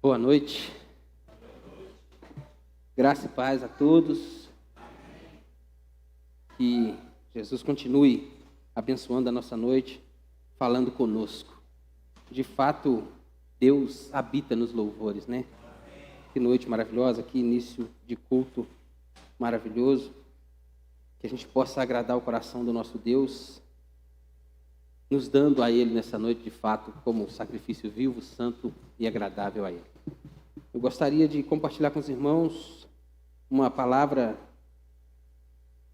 Boa noite. Graça e paz a todos. Que Jesus continue abençoando a nossa noite, falando conosco. De fato, Deus habita nos louvores, né? Que noite maravilhosa, que início de culto maravilhoso. Que a gente possa agradar o coração do nosso Deus, nos dando a Ele nessa noite, de fato, como sacrifício vivo, santo e agradável a Ele. Eu gostaria de compartilhar com os irmãos uma palavra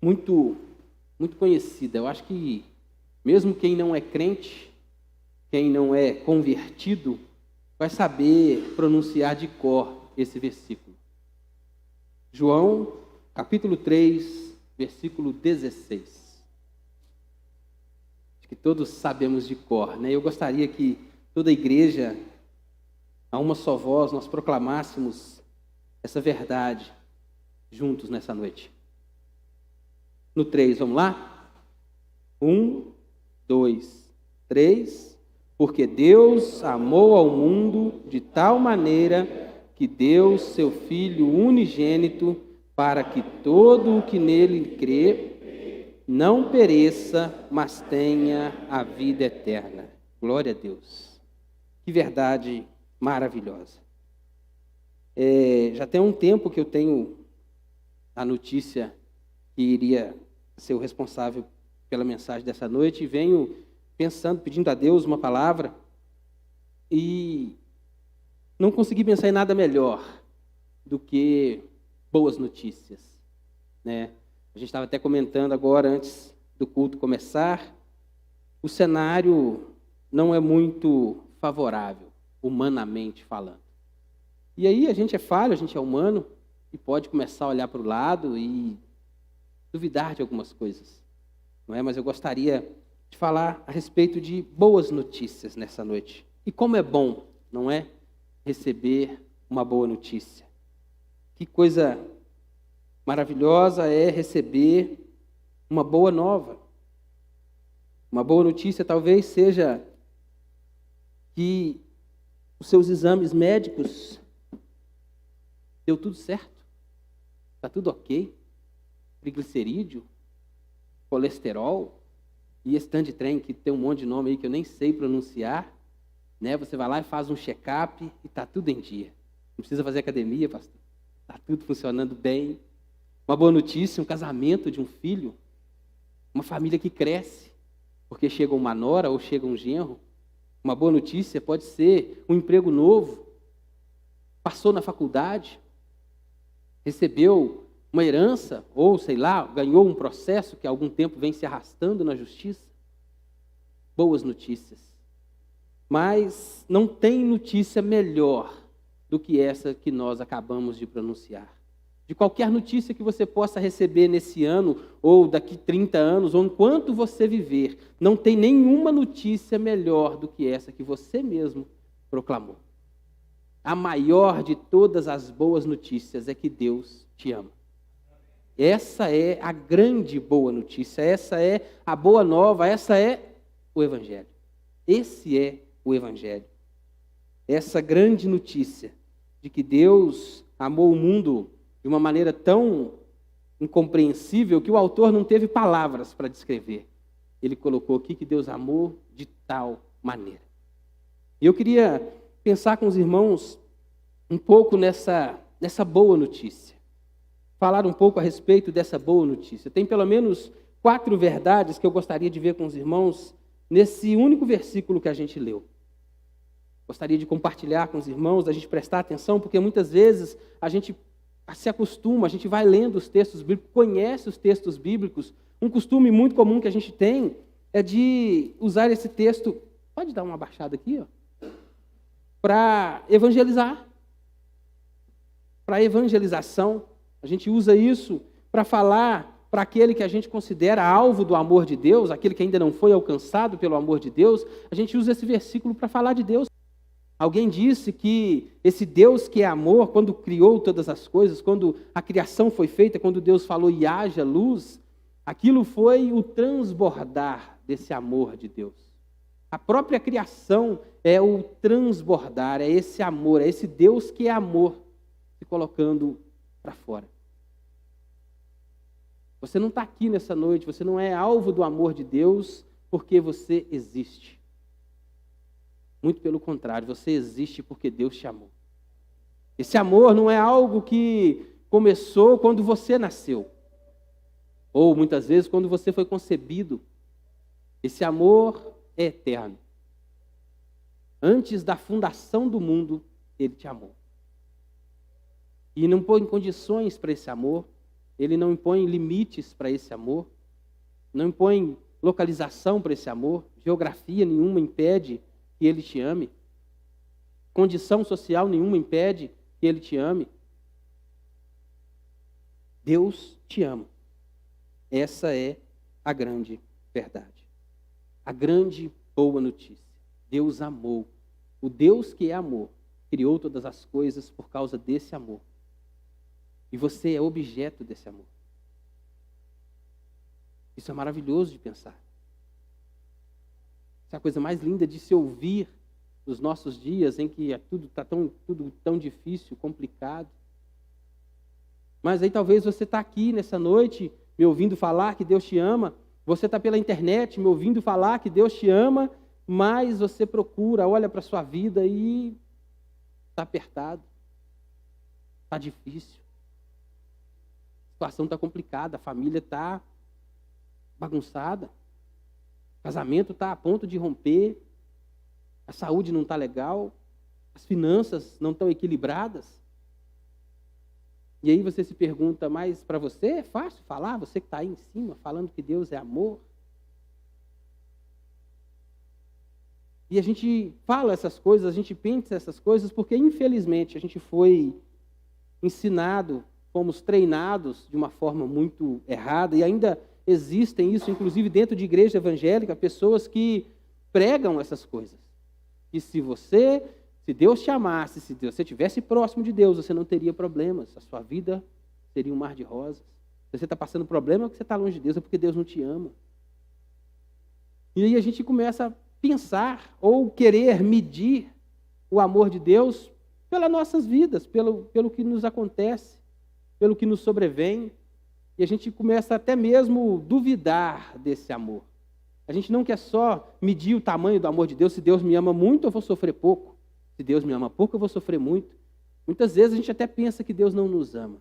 muito conhecida. Eu acho que mesmo quem não é crente, quem não é convertido, vai saber pronunciar de cor esse versículo. João, capítulo 3, versículo 16. Que todos sabemos de cor, né? Eu gostaria que toda a igreja, a uma só voz, nós proclamássemos essa verdade juntos nessa noite. No 3, vamos lá? 1, 2, 3. Porque Deus amou ao mundo de tal maneira que deu seu Filho unigênito para que todo o que nele crê não pereça, mas tenha a vida eterna. Glória a Deus. Que verdade maravilhosa. Já tem um tempo que eu tenho a notícia que iria ser o responsável pela mensagem dessa noite e venho pensando, pedindo a Deus uma palavra e não consegui pensar em nada melhor do que boas notícias, né? A gente estava até comentando agora, antes do culto começar, o cenário não é muito favorável, humanamente falando. E aí a gente é falho, a gente é humano, e pode começar a olhar para o lado e duvidar de algumas coisas, não é? Mas eu gostaria de falar a respeito de boas notícias nessa noite. E como é bom, não é? Receber uma boa notícia. Que coisa maravilhosa é receber uma boa nova. Uma boa notícia talvez seja que os seus exames médicos deu tudo certo. Está tudo ok. Triglicerídeo, colesterol e esse tanto de trem que tem um monte de nome aí que eu nem sei pronunciar, né? Você vai lá e faz um check-up e está tudo em dia. Não precisa fazer academia, pastor. Está tudo funcionando bem. Uma boa notícia, um casamento de um filho, uma família que cresce, porque chega uma nora ou chega um genro. Uma boa notícia pode ser um emprego novo, passou na faculdade, recebeu uma herança, ou sei lá, ganhou um processo que há algum tempo vem se arrastando na justiça. Boas notícias. Mas não tem notícia melhor do que essa que nós acabamos de pronunciar. De qualquer notícia que você possa receber nesse ano, ou daqui 30 anos, ou enquanto você viver, não tem nenhuma notícia melhor do que essa que você mesmo proclamou. A maior de todas as boas notícias é que Deus te ama. Essa é a grande boa notícia, essa é a boa nova, essa é o Evangelho. Esse é o Evangelho. Essa grande notícia de que Deus amou o mundo de uma maneira tão incompreensível que o autor não teve palavras para descrever. Ele colocou aqui que Deus amou de tal maneira. E eu queria pensar com os irmãos um pouco nessa boa notícia. Falar um pouco a respeito dessa boa notícia. Tem pelo menos 4 verdades que eu gostaria de ver com os irmãos nesse único versículo que a gente leu. Gostaria de compartilhar com os irmãos, da gente prestar atenção, porque muitas vezes a gente se acostuma, a gente vai lendo os textos bíblicos, conhece os textos bíblicos. Um costume muito comum que a gente tem é de usar esse texto, pode dar uma baixada aqui, ó, para evangelizar. Para evangelização, a gente usa isso para falar para aquele que a gente considera alvo do amor de Deus, aquele que ainda não foi alcançado pelo amor de Deus, a gente usa esse versículo para falar de Deus. Alguém disse que esse Deus que é amor, quando criou todas as coisas, quando a criação foi feita, quando Deus falou e haja luz, aquilo foi o transbordar desse amor de Deus. A própria criação é o transbordar, é esse amor, é esse Deus que é amor se colocando para fora. Você não está aqui nessa noite, você não é alvo do amor de Deus porque você existe. Muito pelo contrário, você existe porque Deus te amou. Esse amor não é algo que começou quando você nasceu, ou muitas vezes quando você foi concebido. Esse amor é eterno. Antes da fundação do mundo, Ele te amou. E não põe condições para esse amor, Ele não impõe limites para esse amor, não impõe localização para esse amor, geografia nenhuma impede que Ele te ame, condição social nenhuma impede que Ele te ame. Deus te ama. Essa é a grande verdade. A grande boa notícia. Deus amou. O Deus que é amor criou todas as coisas por causa desse amor. E você é objeto desse amor. Isso é maravilhoso de pensar. Isso é a coisa mais linda de se ouvir nos nossos dias em que tudo está tudo tão difícil, complicado. Mas aí talvez você está aqui nessa noite me ouvindo falar que Deus te ama. Você está pela internet me ouvindo falar que Deus te ama, mas você procura, olha para a sua vida e está apertado. Está difícil. A situação está complicada, a família está bagunçada. O casamento está a ponto de romper. A saúde não está legal. As finanças não estão equilibradas. E aí você se pergunta, mas para você é fácil falar? Você que está aí em cima, falando que Deus é amor? E a gente fala essas coisas, a gente pensa essas coisas, porque infelizmente a gente foi ensinado, fomos treinados de uma forma muito errada, e ainda existem isso, inclusive dentro de igreja evangélica, pessoas que pregam essas coisas. E se Deus te amasse, se você estivesse próximo de Deus, você não teria problemas. A sua vida seria um mar de rosas. Se você está passando problema, é porque você está longe de Deus, é porque Deus não te ama. E aí a gente começa a pensar ou querer medir o amor de Deus pelas nossas vidas, pelo que nos acontece, pelo que nos sobrevém. E a gente começa até mesmo duvidar desse amor. A gente não quer só medir o tamanho do amor de Deus. Se Deus me ama muito, eu vou sofrer pouco. Se Deus me ama pouco, eu vou sofrer muito. Muitas vezes a gente até pensa que Deus não nos ama.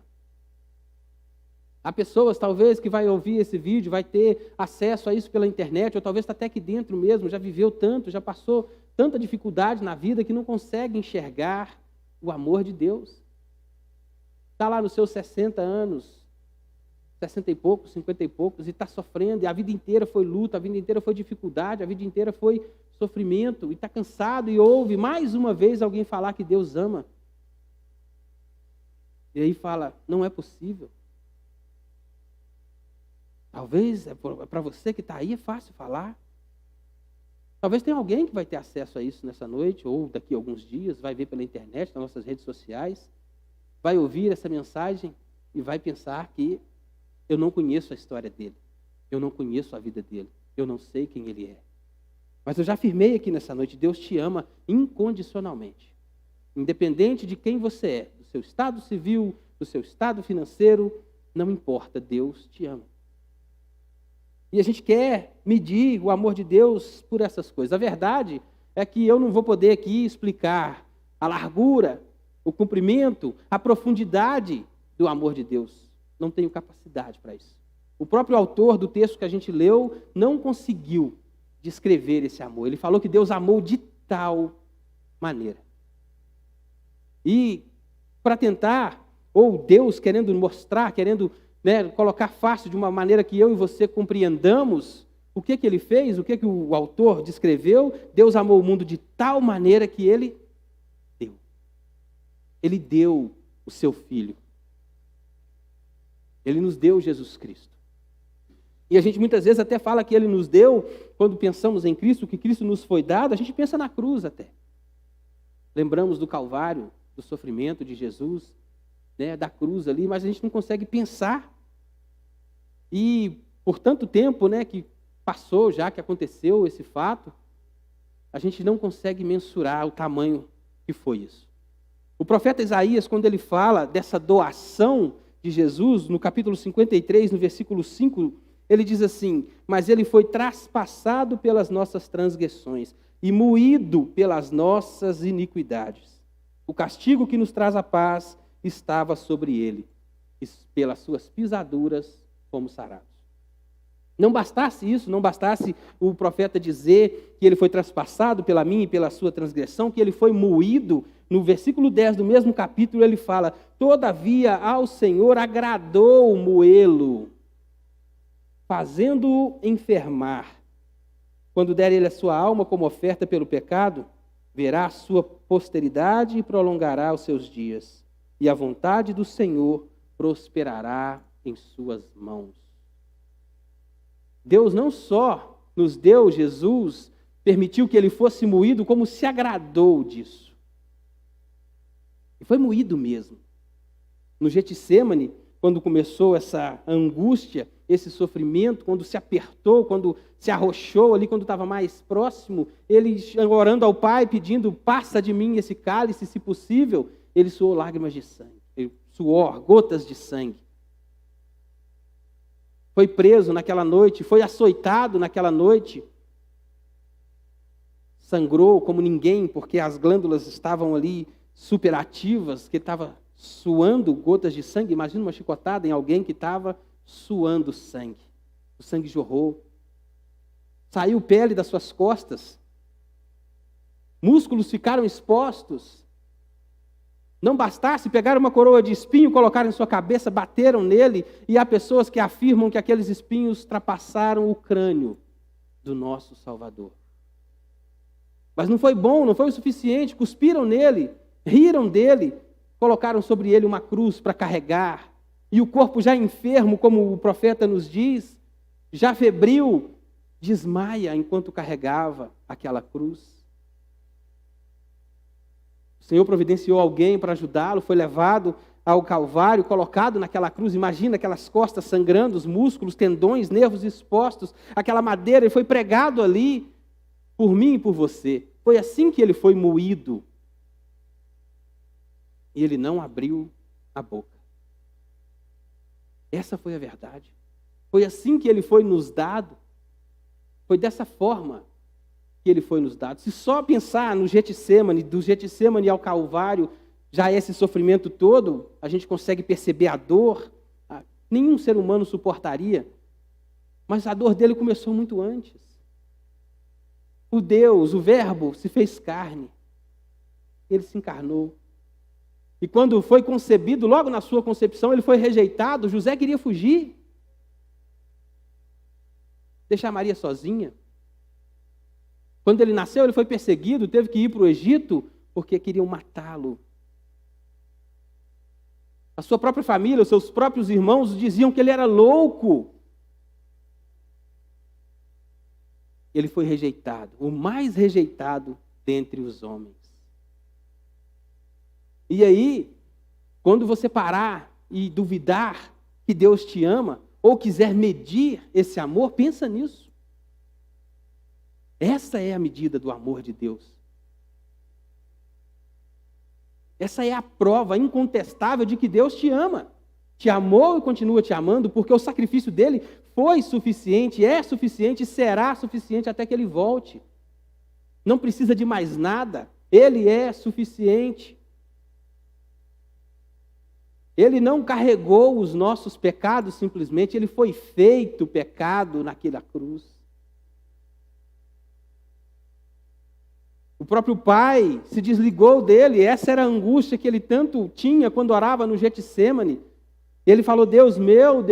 Há pessoas, talvez, que vai ouvir esse vídeo, vai ter acesso a isso pela internet, ou talvez está até aqui dentro mesmo, já viveu tanto, já passou tanta dificuldade na vida que não consegue enxergar o amor de Deus. Está lá nos seus 60 anos, 60 e poucos, 50 e poucos, e está sofrendo, e a vida inteira foi luta, a vida inteira foi dificuldade, a vida inteira foi sofrimento, e está cansado, e ouve mais uma vez alguém falar que Deus ama. E aí fala, não é possível. Talvez, para você que está aí, é fácil falar. Talvez tenha alguém que vai ter acesso a isso nessa noite, ou daqui a alguns dias, vai ver pela internet, nas nossas redes sociais, vai ouvir essa mensagem e vai pensar que eu não conheço a história dele, eu não conheço a vida dele, eu não sei quem ele é. Mas eu já afirmei aqui nessa noite, Deus te ama incondicionalmente. Independente de quem você é, do seu estado civil, do seu estado financeiro, não importa, Deus te ama. E a gente quer medir o amor de Deus por essas coisas. A verdade é que eu não vou poder aqui explicar a largura, o comprimento, a profundidade do amor de Deus. Não tenho capacidade para isso. O próprio autor do texto que a gente leu não conseguiu descrever esse amor. Ele falou que Deus amou de tal maneira. E para tentar, ou Deus querendo mostrar, querendo colocar fácil de uma maneira que eu e você compreendamos o que ele fez, o que o autor descreveu, Deus amou o mundo de tal maneira que ele deu. Ele deu o seu Filho. Ele nos deu Jesus Cristo. E a gente muitas vezes até fala que ele nos deu, quando pensamos em Cristo, que Cristo nos foi dado, a gente pensa na cruz até. Lembramos do Calvário, do sofrimento de Jesus, da cruz ali, mas a gente não consegue pensar. E por tanto tempo que passou já, que aconteceu esse fato, A gente não consegue mensurar o tamanho que foi isso. O profeta Isaías, quando ele fala dessa doação de Jesus, no capítulo 53, no versículo 5, ele diz assim: mas ele foi traspassado pelas nossas transgressões e moído pelas nossas iniquidades. O castigo que nos traz a paz estava sobre ele, e pelas suas pisaduras fomos sarados. Não bastasse isso, não bastasse o profeta dizer que ele foi traspassado pela minha e pela sua transgressão, que ele foi moído. No versículo 10 do mesmo capítulo ele fala: todavia ao Senhor agradou moê-lo, fazendo-o enfermar. Quando der ele a sua alma como oferta pelo pecado, verá a sua posteridade e prolongará os seus dias, e a vontade do Senhor prosperará em suas mãos. Deus não só nos deu Jesus, permitiu que ele fosse moído, como se agradou disso. E foi moído mesmo. No Getsêmani, quando começou essa angústia, esse sofrimento, quando se apertou, quando se arrochou ali, quando estava mais próximo, ele orando ao Pai, pedindo: passa de mim esse cálice, se possível, ele suou lágrimas de sangue, suor, gotas de sangue. Foi preso naquela noite, foi açoitado naquela noite, sangrou como ninguém, porque as glândulas estavam ali superativas, que estava suando gotas de sangue. Imagina uma chicotada em alguém que estava suando sangue. O sangue jorrou, saiu pele das suas costas, músculos ficaram expostos. Não bastasse, pegaram uma coroa de espinho, colocaram em sua cabeça, bateram nele, e há pessoas que afirmam que aqueles espinhos ultrapassaram o crânio do nosso Salvador. Mas não foi bom, não foi o suficiente, cuspiram nele, riram dele, colocaram sobre ele uma cruz para carregar, e o corpo já enfermo, como o profeta nos diz, já febril, desmaia enquanto carregava aquela cruz. O Senhor providenciou alguém para ajudá-lo, foi levado ao Calvário, colocado naquela cruz. Imagina aquelas costas sangrando, os músculos, tendões, nervos expostos, aquela madeira, ele foi pregado ali por mim e por você. Foi assim que ele foi moído. E ele não abriu a boca. Essa foi a verdade. Foi assim que ele foi nos dado. Foi dessa forma que ele foi nos dado. Se só pensar no Getsêmani, do Getsêmani ao Calvário, já esse sofrimento todo, a gente consegue perceber a dor. Nenhum ser humano suportaria. Mas a dor dele começou muito antes. O Deus, o Verbo, se fez carne. Ele se encarnou. E quando foi concebido, logo na sua concepção, ele foi rejeitado. José queria fugir. Deixar Maria sozinha. Quando ele nasceu, ele foi perseguido, teve que ir para o Egito, porque queriam matá-lo. A sua própria família, os seus próprios irmãos diziam que ele era louco. Ele foi rejeitado, o mais rejeitado dentre os homens. E aí, quando você parar e duvidar que Deus te ama, ou quiser medir esse amor, pensa nisso. Essa é a medida do amor de Deus. Essa é a prova incontestável de que Deus te ama. Te amou e continua te amando, porque o sacrifício dele foi suficiente, é suficiente e será suficiente até que ele volte. Não precisa de mais nada, ele é suficiente. Ele não carregou os nossos pecados simplesmente, ele foi feito pecado naquela cruz. O próprio Pai se desligou dele, essa era a angústia que ele tanto tinha quando orava no Getsêmani. Ele falou: Deus meu,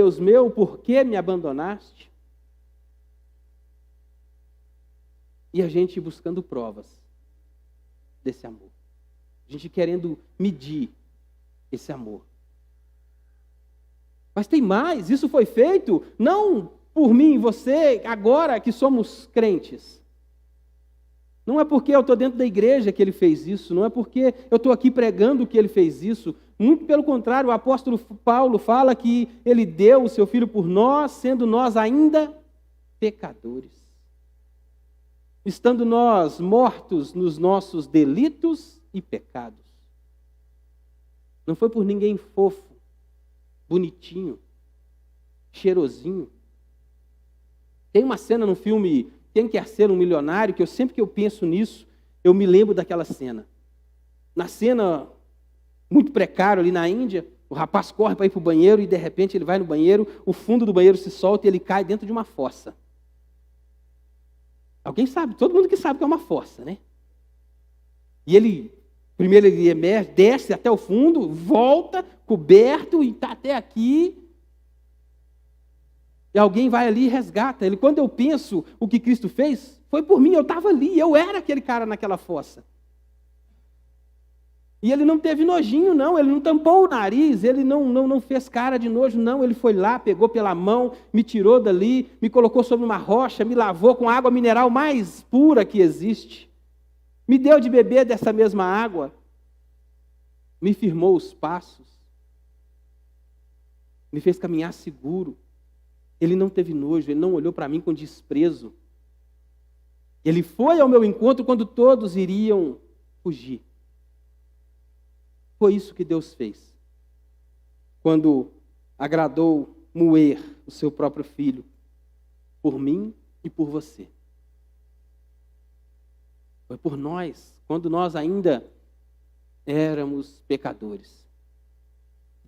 por que me abandonaste? E a gente buscando provas desse amor. A gente querendo medir esse amor. Mas tem mais, isso foi feito não por mim e você, agora que somos crentes. Não é porque eu estou dentro da igreja que ele fez isso, não é porque eu estou aqui pregando que ele fez isso. Muito pelo contrário, o apóstolo Paulo fala que ele deu o seu filho por nós, sendo nós ainda pecadores. estando nós mortos nos nossos delitos e pecados. Não foi por ninguém fofo, bonitinho, cheirosinho. Tem uma cena no filme Quem Quer Ser um Milionário, que sempre que eu penso nisso, eu me lembro daquela cena. Na cena, muito precário ali na Índia, o rapaz corre para ir para o banheiro e de repente ele vai no banheiro, o fundo do banheiro se solta e ele cai dentro de uma fossa. Alguém sabe, todo mundo que sabe que é uma fossa, né? E primeiro ele emerge, desce até o fundo, volta, coberto, e está até aqui. E alguém vai ali e resgata ele. Quando eu penso o que Cristo fez, foi por mim, eu estava ali, eu era aquele cara naquela fossa. E ele não teve nojinho, não, ele não tampou o nariz, ele não fez cara de nojo, não. Ele foi lá, pegou pela mão, me tirou dali, me colocou sobre uma rocha, me lavou com a água mineral mais pura que existe. Me deu de beber dessa mesma água, me firmou os passos, me fez caminhar seguro. Ele não teve nojo, ele não olhou para mim com desprezo. Ele foi ao meu encontro quando todos iriam fugir. Foi isso que Deus fez, quando agradou moer o seu próprio filho, por mim e por você. Foi por nós, quando nós ainda éramos pecadores.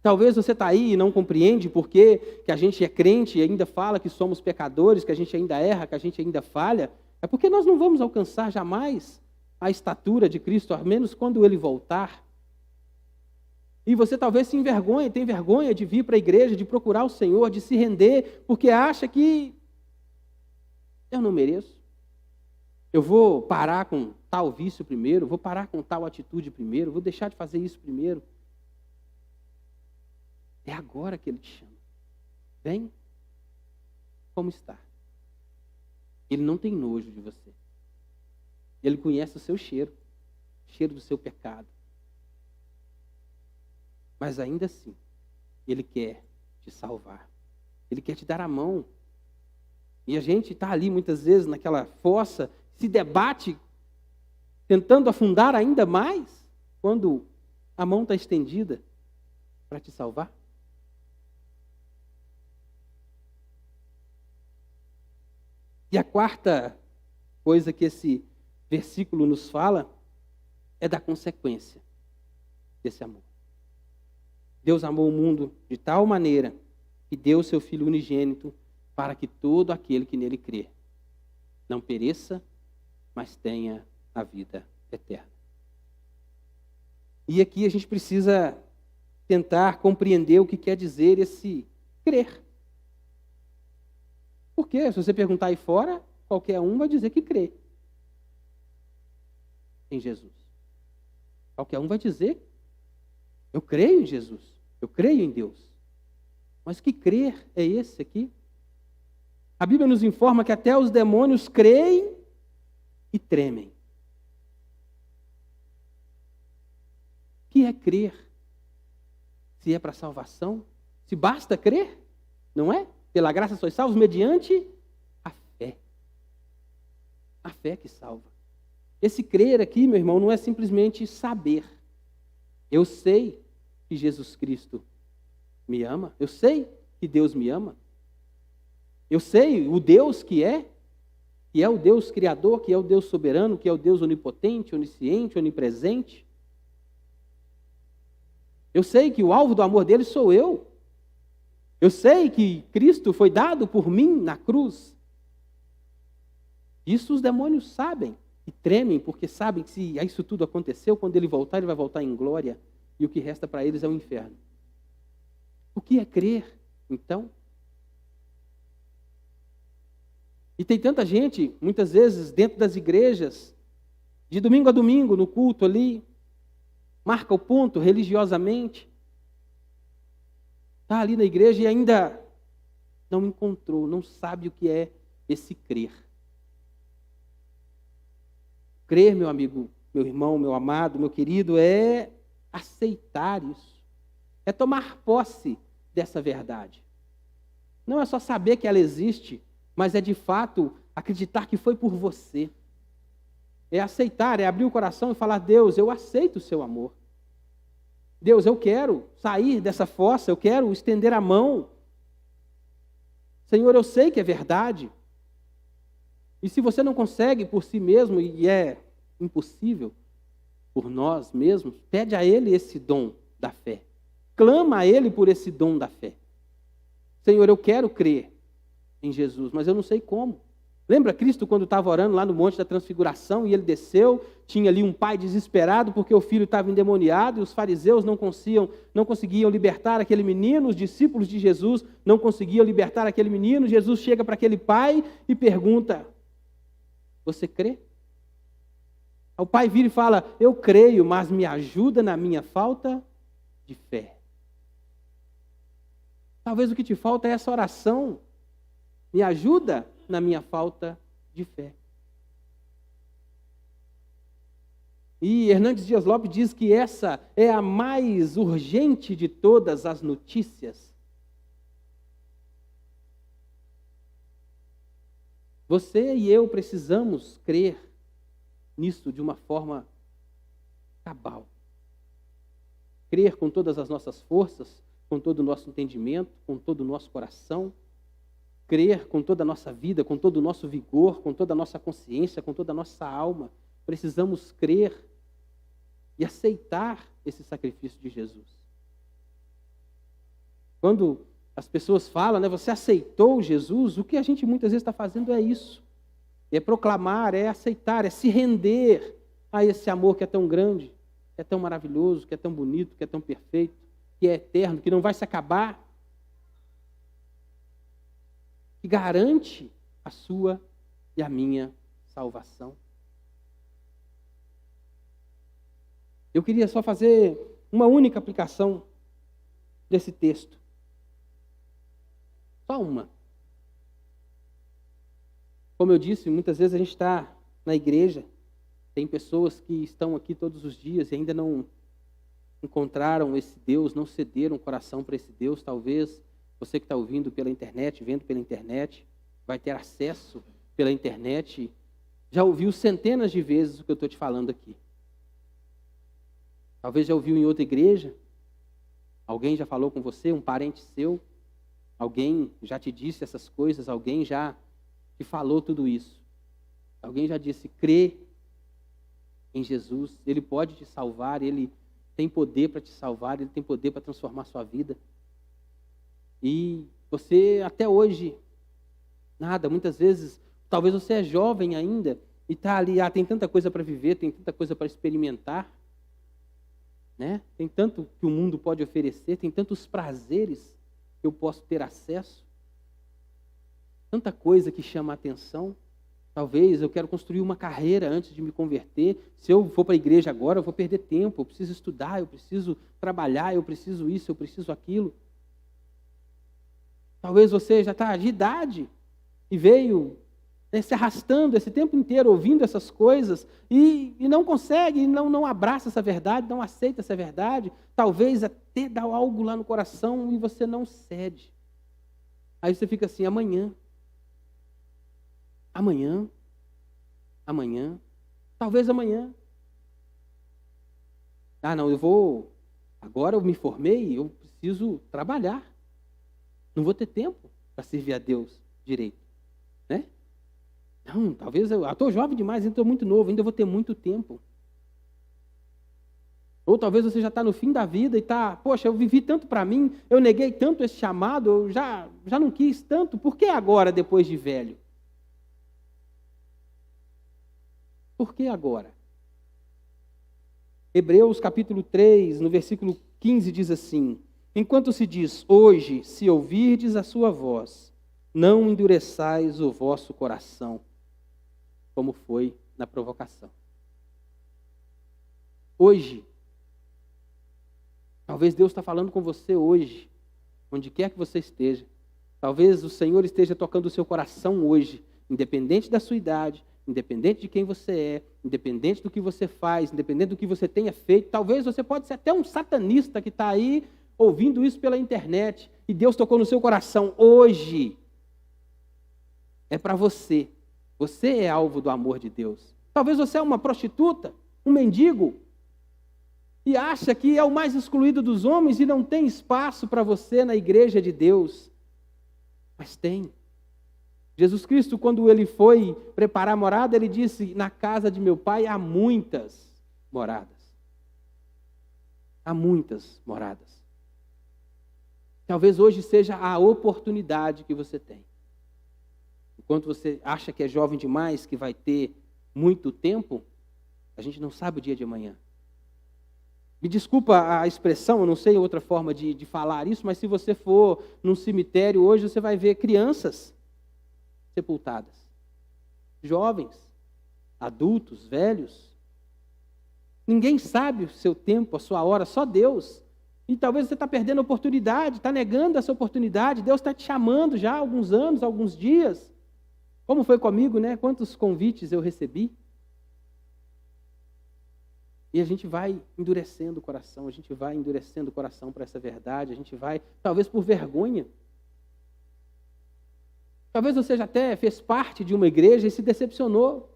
Talvez você está aí e não compreende por que a gente é crente e ainda fala que somos pecadores, que a gente ainda erra, que a gente ainda falha. É porque nós não vamos alcançar jamais a estatura de Cristo, ao menos quando Ele voltar. E você talvez se envergonhe, tem vergonha de vir para a igreja, de procurar o Senhor, de se render, porque acha que eu não mereço. Eu vou parar com tal vício primeiro, vou parar com tal atitude primeiro, vou deixar de fazer isso primeiro. É agora que Ele te chama. Vem como está. Ele não tem nojo de você. Ele conhece o seu cheiro, o cheiro do seu pecado. Mas ainda assim, Ele quer te salvar. Ele quer te dar a mão. E a gente está ali muitas vezes naquela fossa, se debate, tentando afundar ainda mais, quando a mão está estendida para te salvar. E a quarta coisa que esse versículo nos fala é da consequência desse amor. Deus amou o mundo de tal maneira que deu o seu Filho unigênito para que todo aquele que nele crê não pereça, mas tenha a vida eterna. E aqui a gente precisa tentar compreender o que quer dizer esse crer. Porque se você perguntar aí fora, qualquer um vai dizer que crê em Jesus. Qualquer um vai dizer, eu creio em Jesus, eu creio em Deus. Mas que crer é esse aqui? A Bíblia nos informa que até os demônios creem e tremem. O que é crer? Se é para salvação? Se basta crer? Não é? Pela graça sois salvos mediante a fé. A fé que salva. Esse crer aqui, meu irmão, não é simplesmente saber. Eu sei que Jesus Cristo me ama. Eu sei que Deus me ama. Eu sei o Deus que é o Deus criador, que é o Deus soberano, que é o Deus onipotente, onisciente, onipresente. Eu sei que o alvo do amor dele sou eu. Eu sei que Cristo foi dado por mim na cruz. Isso os demônios sabem e tremem, porque sabem que se isso tudo aconteceu, quando ele voltar, ele vai voltar em glória, e o que resta para eles é o inferno. O que é crer, então? E tem tanta gente, muitas vezes, dentro das igrejas, de domingo a domingo, no culto ali, marca o ponto religiosamente, está ali na igreja e ainda não encontrou, não sabe o que é esse crer. Crer, meu amigo, meu irmão, meu amado, meu querido, é aceitar isso. É tomar posse dessa verdade. Não é só saber que ela existe, mas é de fato acreditar que foi por você. É aceitar, é abrir o coração e falar: Deus, eu aceito o seu amor. Deus, eu quero sair dessa fossa, eu quero estender a mão. Senhor, eu sei que é verdade. E se você não consegue por si mesmo, e é impossível por nós mesmos, pede a Ele esse dom da fé. Clama a Ele por esse dom da fé. Senhor, eu quero crer em Jesus, mas eu não sei como. Lembra Cristo quando estava orando lá no Monte da Transfiguração e ele desceu, tinha ali um pai desesperado porque o filho estava endemoniado e os fariseus não conseguiam libertar aquele menino, os discípulos de Jesus não conseguiam libertar aquele menino. Jesus chega para aquele pai e pergunta: você crê? O pai vira e fala: eu creio, mas me ajuda na minha falta de fé. Talvez o que te falta é essa oração. Me ajuda na minha falta de fé. E Hernandes Dias Lopes diz que essa é a mais urgente de todas as notícias. Você e eu precisamos crer nisso de uma forma cabal. Crer com todas as nossas forças, com todo o nosso entendimento, com todo o nosso coração. Crer com toda a nossa vida, com todo o nosso vigor, com toda a nossa consciência, com toda a nossa alma. Precisamos crer e aceitar esse sacrifício de Jesus. Quando as pessoas falam, né, você aceitou Jesus, o que a gente muitas vezes está fazendo é isso. É proclamar, é aceitar, é se render a esse amor que é tão grande, que é tão maravilhoso, que é tão bonito, que é tão perfeito, que é eterno, que não vai se acabar, que garante a sua e a minha salvação. Eu queria só fazer uma única aplicação desse texto. Só uma. Como eu disse, muitas vezes a gente está na igreja, tem pessoas que estão aqui todos os dias e ainda não encontraram esse Deus, não cederam o coração para esse Deus. Talvez você que está ouvindo pela internet, vendo pela internet, vai ter acesso pela internet, já ouviu centenas de vezes o que eu estou te falando aqui. Talvez já ouviu em outra igreja, alguém já falou com você, um parente seu, alguém já te disse essas coisas, alguém já te falou tudo isso. Alguém já disse: crê em Jesus, Ele pode te salvar, Ele tem poder para te salvar, Ele tem poder para transformar a sua vida. E você até hoje, nada, muitas vezes, talvez você é jovem ainda e está ali, tem tanta coisa para viver, tem tanta coisa para experimentar, né? Tem tanto que o mundo pode oferecer, tem tantos prazeres que eu posso ter acesso, tanta coisa que chama a atenção. Talvez eu quero construir uma carreira antes de me converter. Se eu for para a igreja agora, eu vou perder tempo, eu preciso estudar, eu preciso trabalhar, eu preciso isso, eu preciso aquilo. Talvez você já está de idade e veio se arrastando esse tempo inteiro, ouvindo essas coisas, e não consegue, não abraça essa verdade, não aceita essa verdade. Talvez até dá algo lá no coração e você não cede. Aí você fica assim: amanhã, talvez amanhã. Não, agora eu me formei, eu preciso trabalhar. Não vou ter tempo para servir a Deus direito, né? Não, talvez eu estou jovem demais, ainda estou muito novo, ainda vou ter muito tempo. Ou talvez você já está no fim da vida e está: poxa, eu vivi tanto para mim, eu neguei tanto esse chamado, eu já não quis tanto, por que agora, depois de velho? Por que agora? Hebreus capítulo 3, no versículo 15 diz assim: enquanto se diz, hoje, se ouvirdes a sua voz, não endureçais o vosso coração, como foi na provocação. Hoje, talvez Deus está falando com você hoje, onde quer que você esteja. Talvez o Senhor esteja tocando o seu coração hoje, independente da sua idade, independente de quem você é, independente do que você faz, independente do que você tenha feito. Talvez você pode ser até um satanista que está aí ouvindo isso pela internet, e Deus tocou no seu coração hoje. É para você. Você é alvo do amor de Deus. Talvez você é uma prostituta, um mendigo, e acha que é o mais excluído dos homens e não tem espaço para você na igreja de Deus. Mas tem. Jesus Cristo, quando ele foi preparar a morada, ele disse: na casa de meu pai há muitas moradas. Há muitas moradas. Talvez hoje seja a oportunidade que você tem. Enquanto você acha que é jovem demais, que vai ter muito tempo, a gente não sabe o dia de amanhã. Me desculpa a expressão, eu não sei outra forma de falar isso, mas se você for num cemitério hoje, você vai ver crianças sepultadas. Jovens, adultos, velhos. Ninguém sabe o seu tempo, a sua hora, só Deus. E talvez você está perdendo a oportunidade, está negando essa oportunidade. Deus está te chamando já há alguns anos, alguns dias. Como foi comigo, né? Quantos convites eu recebi. E a gente vai endurecendo o coração, a gente vai endurecendo o coração para essa verdade, a gente vai, talvez por vergonha. Talvez você já até fez parte de uma igreja e se decepcionou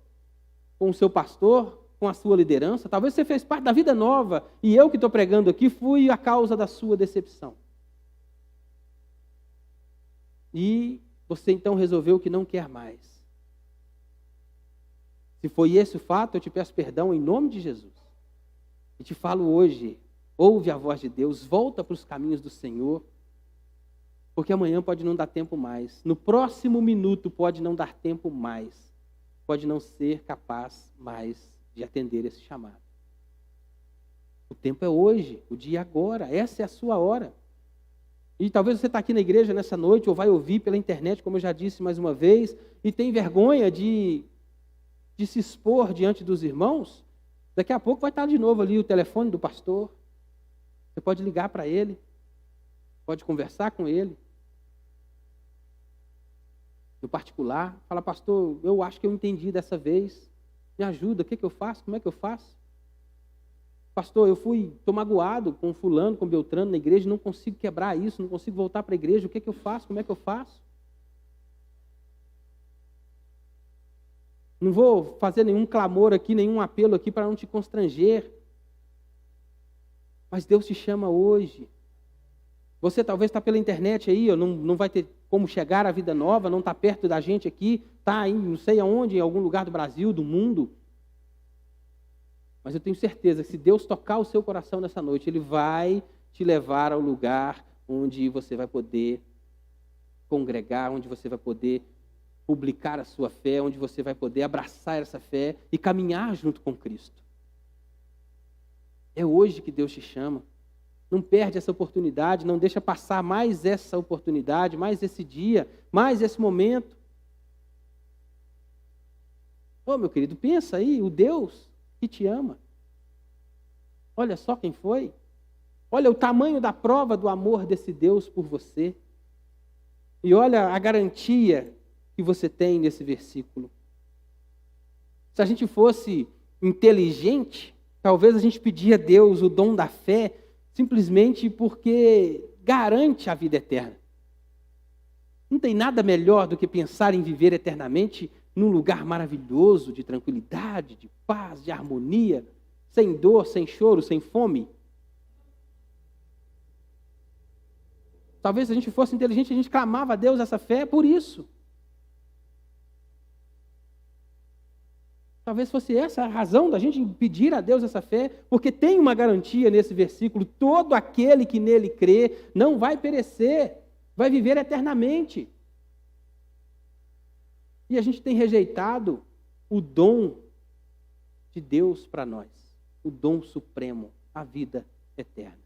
com o seu pastor, com a sua liderança. Talvez você fez parte da vida nova e eu que estou pregando aqui fui a causa da sua decepção. E você então resolveu que não quer mais. Se foi esse o fato, eu te peço perdão em nome de Jesus. E te falo hoje, ouve a voz de Deus, volta para os caminhos do Senhor, porque amanhã pode não dar tempo mais. No próximo minuto pode não dar tempo mais. Pode não ser capaz mais de atender esse chamado. O tempo é hoje, o dia é agora, essa é a sua hora. E talvez você está aqui na igreja nessa noite, ou vai ouvir pela internet, como eu já disse mais uma vez, e tem vergonha de se expor diante dos irmãos. Daqui a pouco vai estar de novo ali o telefone do pastor. Você pode ligar para ele, pode conversar com ele. No particular, fala: pastor, eu acho que eu entendi dessa vez. Me ajuda, o que eu faço? Como é que eu faço? Pastor, estou magoado com fulano, com Beltrano na igreja, não consigo quebrar isso, não consigo voltar para a igreja, o que eu faço? Como é que eu faço? Não vou fazer nenhum clamor aqui, nenhum apelo aqui para não te constranger. Mas Deus te chama hoje. Você talvez está pela internet aí, não vai ter como chegar à vida nova, não está perto da gente aqui, está aí, não sei aonde, em algum lugar do Brasil, do mundo. Mas eu tenho certeza que se Deus tocar o seu coração nessa noite, Ele vai te levar ao lugar onde você vai poder congregar, onde você vai poder publicar a sua fé, onde você vai poder abraçar essa fé e caminhar junto com Cristo. É hoje que Deus te chama. Não perde essa oportunidade, não deixa passar mais essa oportunidade, mais esse dia, mais esse momento. Ô, meu querido, pensa aí, o Deus que te ama. Olha só quem foi. Olha o tamanho da prova do amor desse Deus por você. E olha a garantia que você tem nesse versículo. Se a gente fosse inteligente, talvez a gente pedia a Deus o dom da fé simplesmente porque garante a vida eterna. Não tem nada melhor do que pensar em viver eternamente num lugar maravilhoso, de tranquilidade, de paz, de harmonia, sem dor, sem choro, sem fome. Talvez se a gente fosse inteligente, a gente clamava a Deus essa fé por isso. Talvez fosse essa a razão da gente pedir a Deus essa fé, porque tem uma garantia nesse versículo: todo aquele que nele crê não vai perecer, vai viver eternamente. E a gente tem rejeitado o dom de Deus para nós, o dom supremo, a vida eterna.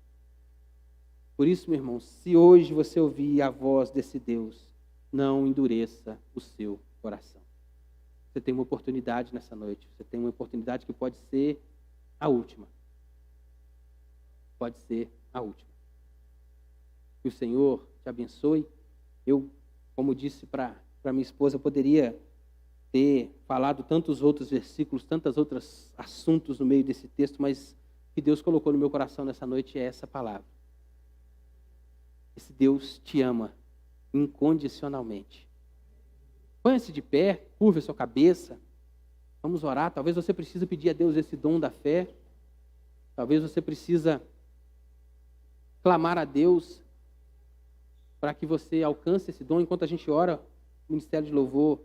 Por isso, meu irmão, se hoje você ouvir a voz desse Deus, não endureça o seu coração. Você tem uma oportunidade nessa noite. Você tem uma oportunidade que pode ser a última. Pode ser a última. Que o Senhor te abençoe. Eu, como disse para minha esposa, eu poderia ter falado tantos outros versículos, tantos outros assuntos no meio desse texto, mas o que Deus colocou no meu coração nessa noite é essa palavra. Esse Deus te ama incondicionalmente. Põe-se de pé, curva a sua cabeça. Vamos orar. Talvez você precise pedir a Deus esse dom da fé. Talvez você precisa clamar a Deus para que você alcance esse dom. Enquanto a gente ora, o Ministério de Louvor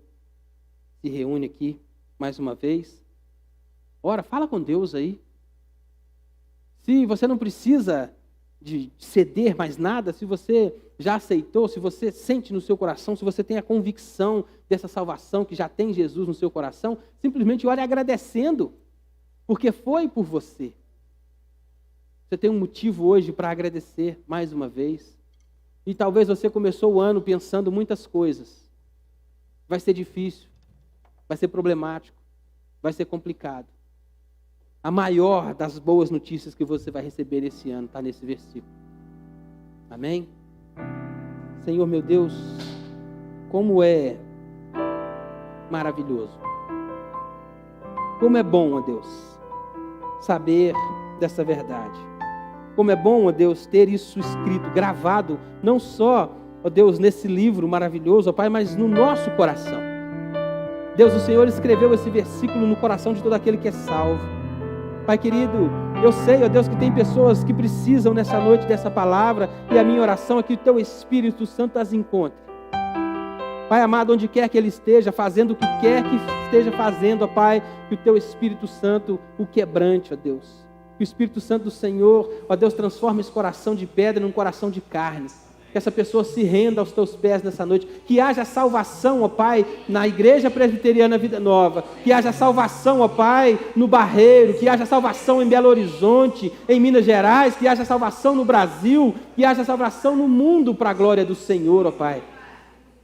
se reúne aqui mais uma vez. Ora, fala com Deus aí. Se você não precisa de ceder mais nada, se você já aceitou, se você sente no seu coração, se você tem a convicção dessa salvação que já tem Jesus no seu coração, simplesmente ore agradecendo, porque foi por você. Você tem um motivo hoje para agradecer mais uma vez. E talvez você começou o ano pensando muitas coisas. Vai ser difícil, vai ser problemático, vai ser complicado. A maior das boas notícias que você vai receber esse ano está nesse versículo. Amém? Senhor meu Deus, como é maravilhoso. Como é bom, ó Deus, saber dessa verdade. Como é bom, ó Deus, ter isso escrito, gravado, não só, ó Deus, nesse livro maravilhoso, ó Pai, mas no nosso coração. Deus, o Senhor escreveu esse versículo no coração de todo aquele que é salvo. Pai querido, eu sei, ó Deus, que tem pessoas que precisam nessa noite dessa palavra, e a minha oração é que o Teu Espírito Santo as encontre. Pai amado, onde quer que Ele esteja, fazendo o que quer que esteja fazendo, ó Pai, que o Teu Espírito Santo o quebrante, ó Deus. Que o Espírito Santo do Senhor, ó Deus, transforme esse coração de pedra num coração de carne. Que essa pessoa se renda aos Teus pés nessa noite. Que haja salvação, ó Pai, na Igreja Presbiteriana Vida Nova. Que haja salvação, ó Pai, no Barreiro. Que haja salvação em Belo Horizonte, em Minas Gerais. Que haja salvação no Brasil. Que haja salvação no mundo para a glória do Senhor, ó Pai.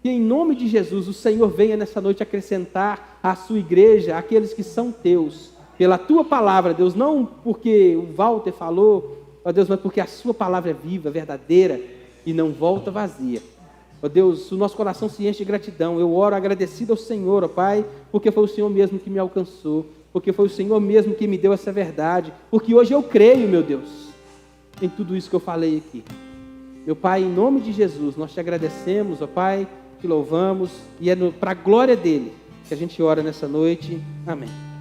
Que em nome de Jesus o Senhor venha nessa noite acrescentar à sua igreja aqueles que são Teus. Pela Tua palavra, Deus, não porque o Walter falou, ó Deus, mas porque a Sua palavra é viva, verdadeira e não volta vazia. Ó Deus, o nosso coração se enche de gratidão. Eu oro agradecido ao Senhor, ó Pai, porque foi o Senhor mesmo que me alcançou, porque foi o Senhor mesmo que me deu essa verdade, porque hoje eu creio, meu Deus, em tudo isso que eu falei aqui. Meu Pai, em nome de Jesus, nós Te agradecemos, ó Pai, Te louvamos, e é para a glória dEle que a gente ora nessa noite. Amém.